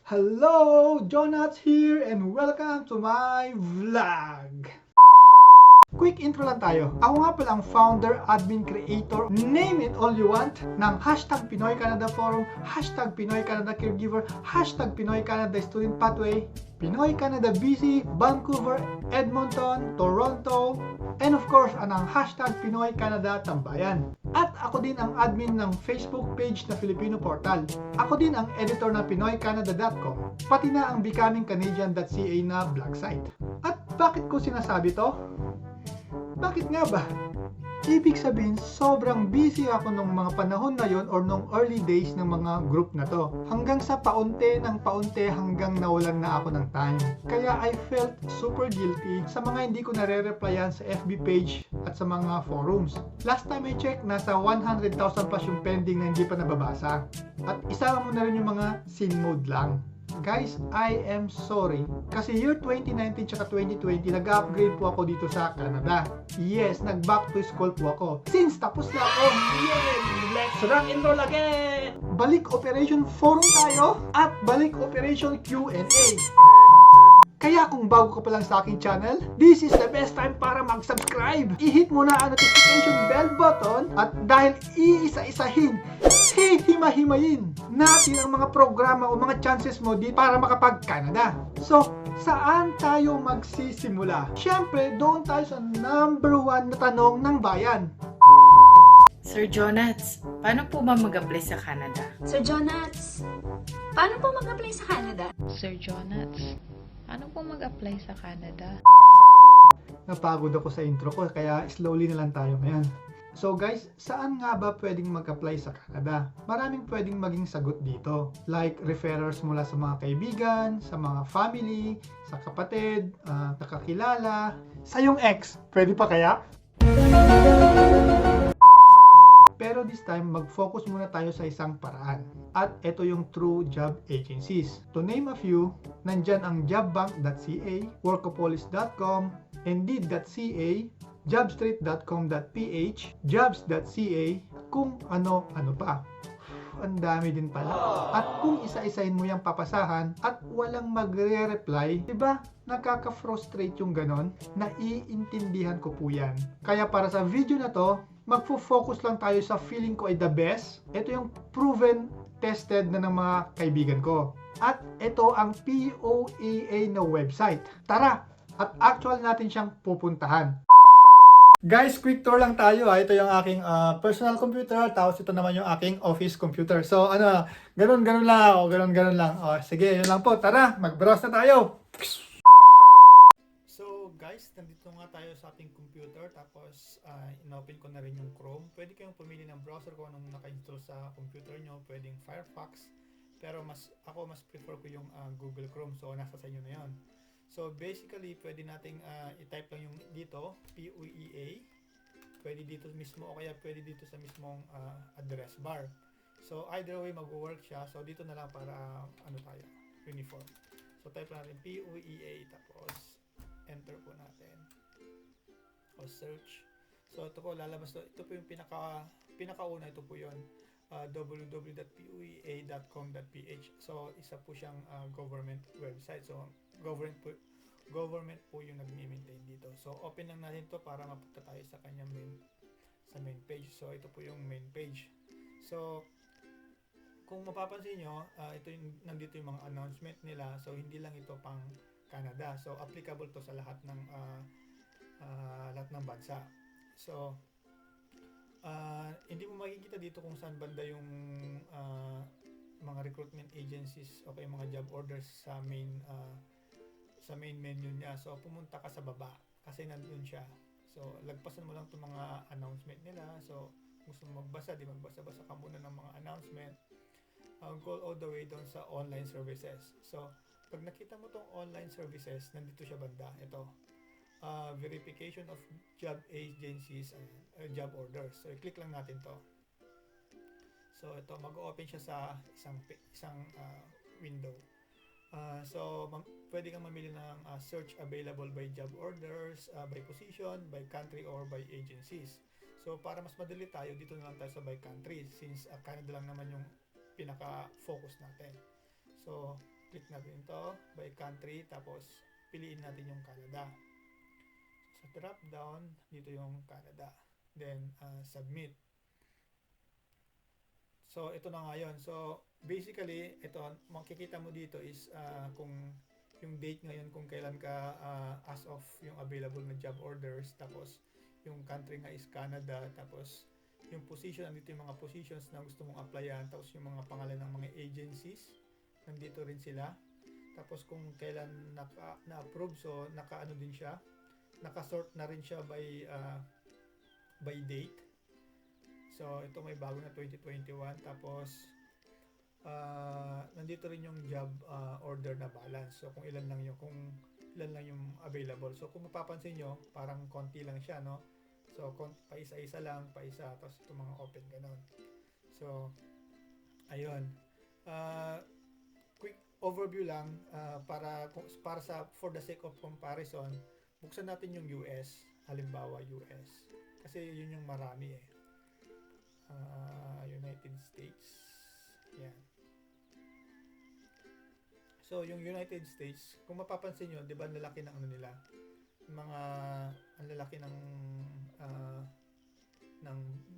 Hello, Jonats here and welcome to my vlog. Quick intro lang tayo. Ako nga pala ang founder, admin, creator, name it all you want, ng hashtag Pinoy Canada Forum, hashtag Pinoy Canada Caregiver, hashtag Pinoy Canada Student Pathway, Pinoy Canada BC, Vancouver, Edmonton, Toronto, and of course, ang hashtag Pinoy Canada Tambayan. At ako din ang admin ng Facebook page na Filipino Portal. Ako din ang editor ng PinoyCanada.com, pati na ang BecomingCanadian.ca na blog site. At bakit ko sinasabi to? Bakit nga ba? Ibig sabihin, sobrang busy ako nung mga panahon na yon or nung early days ng mga group na to. Hanggang sa paunti ng paunti hanggang nawalan na ako ng time. Kaya I felt super guilty sa mga hindi ko nare-replyan sa FB page at sa mga forums. Last time I checked, nasa 100,000 plus yung pending na hindi pa nababasa. At isama mo na rin yung mga sin mode lang. Guys, I am sorry. Kasi year 2019 tsaka 2020, nag-upgrade po ako dito sa Canada. Yes, nag-back to school po ako. Since tapos na ako, yay! Let's rock and roll again! Balik Operation Forum tayo at balik Operation Q&A. Kaya kung bago ka pa lang sa aking channel, this is the best time para mag-subscribe. I-hit mo na ang notification bell button at dahil iisa-isahin, hima-himayin natin ang mga programa o mga chances mo dito para makapag-Canada. So, saan tayo magsisimula? Siyempre, doon tayo sa number 1 na tanong ng bayan. Sir Jonats, paano po ba mag-apply sa Canada? Sir Jonats, paano po mag-apply sa Canada? Sir Jonats, paano po mag-apply sa Canada? Napagod ako sa intro ko, kaya slowly na lang tayo ngayon. So guys, saan nga ba pwedeng mag-apply sa Canada? Maraming pwedeng maging sagot dito. Like referrals mula sa mga kaibigan, sa mga family, sa kapatid, sa kakilala. Sa yung ex, pwede pa kaya? Pero this time, mag-focus muna tayo sa isang paraan. At ito yung true job agencies. To name a few, nandyan ang jobbank.ca, workopolis.com, indeed.ca, jobstreet.com.ph, jobs.ca, kung ano-ano pa. Ang dami din pala. At kung isa-isahin mo yung papasahan at walang magre-reply, diba? Nakaka-frustrate yung ganon. Naiintindihan ko po yan. Kaya para sa video na to, magfo-focus lang tayo sa feeling ko ay the best. Ito yung proven, tested na ng mga kaibigan ko. At ito ang POEA na website. Tara! At actual natin siyang pupuntahan. Guys, quick tour lang tayo. Ito yung aking personal computer, tapos ito naman yung aking office computer. So, ganun lang ako, ganun lang. Sige, yun lang po. Tara, mag-browse na tayo. So, guys, nandito nga tayo sa ating computer, tapos in-open ko na rin yung Chrome. Pwede kayong pumili ng browser kung anong naka-install sa computer nyo. Pwedeng Firefox, pero ako mas prefer ko yung Google Chrome. So, nasa sa inyo na yun. So basically, pwede nating i-type lang yung dito, POEA. Pwede dito mismo o kaya pwede dito sa mismong address bar. So either way mag-work siya. So dito na lang para tayo, uniform. So type lang natin POEA, tapos enter po natin. O search. So ito po lalabas to. Ito po yung pinakauna, ito po yun. www.poea.com.ph. So isa po siyang government website. So government po yung nag-maintain dito. So open lang natin to para mapunta tayo sa kanyang main page. So ito po yung main page. So kung mapapansin nyo, nandito yung mga announcement nila. So hindi lang ito pang Canada. So applicable to sa lahat ng bansa. So hindi mo makikita dito kung saan banda yung mga recruitment agencies o kaya mga job orders sa main menu niya. So pumunta ka sa baba kasi nandun siya. So lagpasan mo lang itong mga announcement nila. So gusto mo magbasa, di magbasa-basa ka muna ng mga announcement. Go all the way doon sa online services. So pag nakita mo itong online services, nandito siya banda. Ito, verification of job agencies and job orders. So i-click lang natin to. So ito, mag-open siya sa isang window. So pwede kang mamili ng search available by job orders, by position, by country, or by agencies. So para mas madali tayo, dito na lang tayo sa by country since Canada lang naman yung pinaka-focus natin. So Click natin ito, by country, tapos piliin natin yung Canada. Sa drop down, dito yung Canada. Then, submit. So, ito na nga yun. So, basically, ito, makikita mo dito is kung yung date ngayon kung kailan ka as of yung available na job orders, tapos yung country nga is Canada, tapos yung position, nandito yung mga positions na gusto mong applyan, tapos yung mga pangalan ng mga agencies, nandito rin sila. Tapos kung kailan na-approve, so naka-ano din siya, naka-sort na rin siya by date. So ito may bago na 2021, tapos nandito rin yung job order na balance. So kung ilan lang yung available. So kung mapapansin nyo, parang konti lang siya, no? So paisa-isa lang, paisa, tapos ito mga open ganon. So ayun. Quick overview lang para for the sake of comparison, buksan natin yung US, halimbawa US. Kasi yun yung marami eh. United States. Yan. So, yung United States, kung mapapansin nyo, di ba lalaki ng ano nila? Ang lalaki ng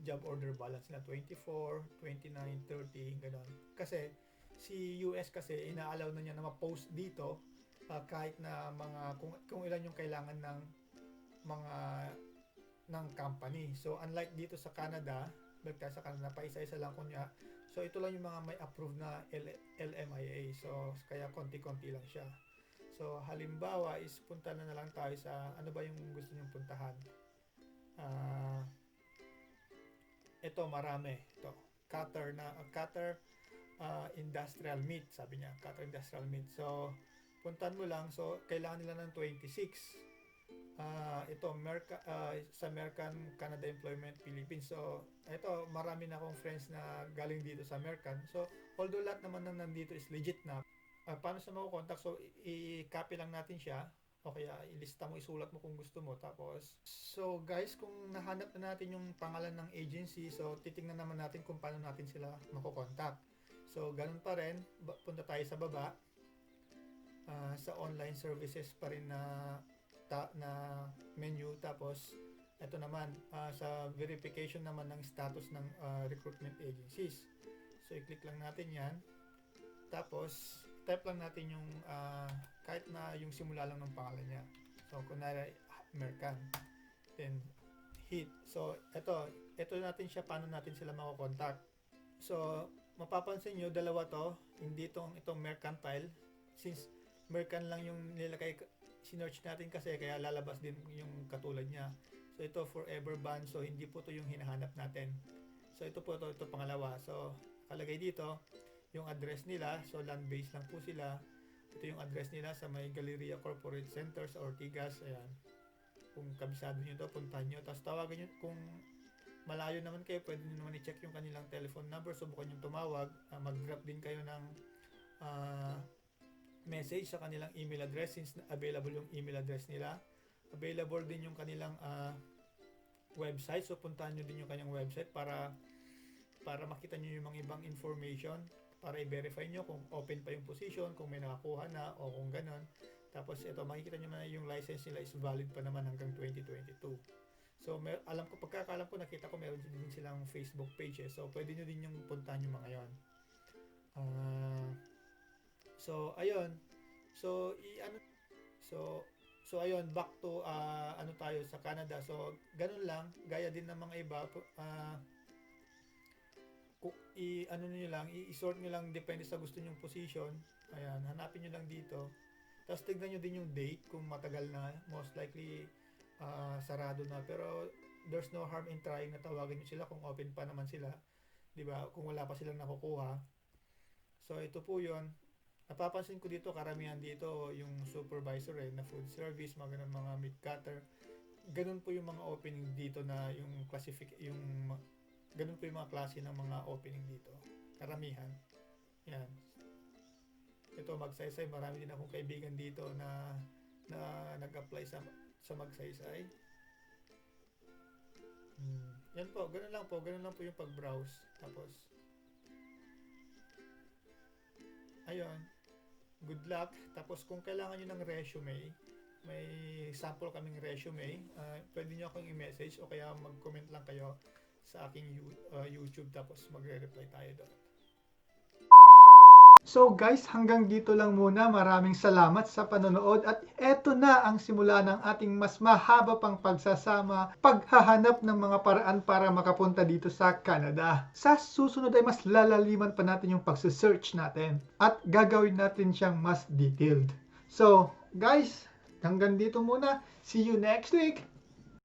job order balance nila, 24, 29, 30, gano'n. Kasi, si US kasi, ina-allow na niya na ma-post dito kahit na kung ilan yung kailangan ng company. So, unlike dito sa Canada, sa Canada, pa isa-isa lang kunya. So, ito lang yung mga may approved na LMIA. So, kaya konti-konti lang siya. So, halimbawa is punta na lang tayo sa ano ba yung gusto nyong puntahan. Ito, marami. Ito, Qatar Industrial Meat, sabi niya. Qatar Industrial Meat. So, puntan mo lang. So, kailangan nila ng 26. Ito sa American Canada Employment Philippines. So ito, marami na akong friends na galing dito sa American. So although lahat naman nang nandito is legit na, paano sa mako-contact? So i-copy lang natin siya o kaya ilista mo, isulat mo kung gusto mo. Tapos so guys, kung nahanap na natin yung pangalan ng agency, so titingnan naman natin kung paano natin sila mako-contact. So ganun pa rin, punta tayo sa baba, sa online services pa rin na menu. Tapos ito naman sa verification naman ng status ng recruitment agencies. So i-click lang natin yan, tapos type lang natin yung kahit na yung simula lang ng pangalan niya. So kunwari American, then hit. So ito natin siya, paano natin sila mako-contact. So mapapansin nyo, dalawa to, hindi itong mercantile, since American lang yung nilagay, sinearch natin kasi kaya lalabas din yung katulad niya. So ito forever ban, so hindi po to yung hinahanap natin. So ito po ito pangalawa. So kalagay dito yung address nila, so land-based lang po sila. Ito yung address nila sa may Galleria Corporate Center sa Ortigas. Ayan, kung kabisado nyo to, puntahan nyo, tapos tawagan nyo. Kung malayo naman kayo, pwede nyo naman i-check yung kanilang telephone number, subukan yung tumawag. Mag-drop din kayo ng message sa kanilang email address, since available yung email address nila. Available din yung kanilang website, so puntahan nyo din yung kanyang website para makita nyo yung mga ibang information, para i-verify nyo kung open pa yung position, kung may nakakuha na o kung ganon. Tapos ito, makikita nyo na yung license nila is valid pa naman hanggang 2022. So pagkakalam ko, nakita ko meron din silang Facebook page eh. So pwede nyo din yung puntahan yung mga yon. So ayun. So ayun, back to tayo sa Canada. So ganun lang, gaya din ng mga iba, i-sort nyo lang depende sa gusto nyong position. Ayan, hanapin nyo lang dito. Tapos tignan nyo din yung date, kung matagal na, most likely sarado na, pero there's no harm in trying na tawagin nyo sila kung open pa naman sila, 'di ba? Kung wala pa silang nakukuha. So ito po 'yon. Napapansin ko dito, karamihan dito yung supervisor na food service, mga meat cutter. Ganun po yung mga opening dito na yung ganun po yung mga klase ng mga opening dito. Karamihan. Yan. Ito, Magsaysay, marami din akong kaibigan dito na nag-apply sa Magsaysay. Yan po, ganun lang po yung pag-browse. Tapos ayun. good luck. Tapos kung kailangan nyo ng resume, may sample kaming resume, pwede nyo akong i-message o kaya mag-comment lang kayo sa aking YouTube, tapos magre-reply tayo doon. So guys, hanggang dito lang muna. Maraming salamat sa panonood at eto na ang simula ng ating mas mahaba pang pagsasama, paghahanap ng mga paraan para makapunta dito sa Canada. Sa susunod ay mas lalaliman pa natin yung pagse-search natin at gagawin natin siyang mas detailed. So guys, hanggang dito muna. See you next week.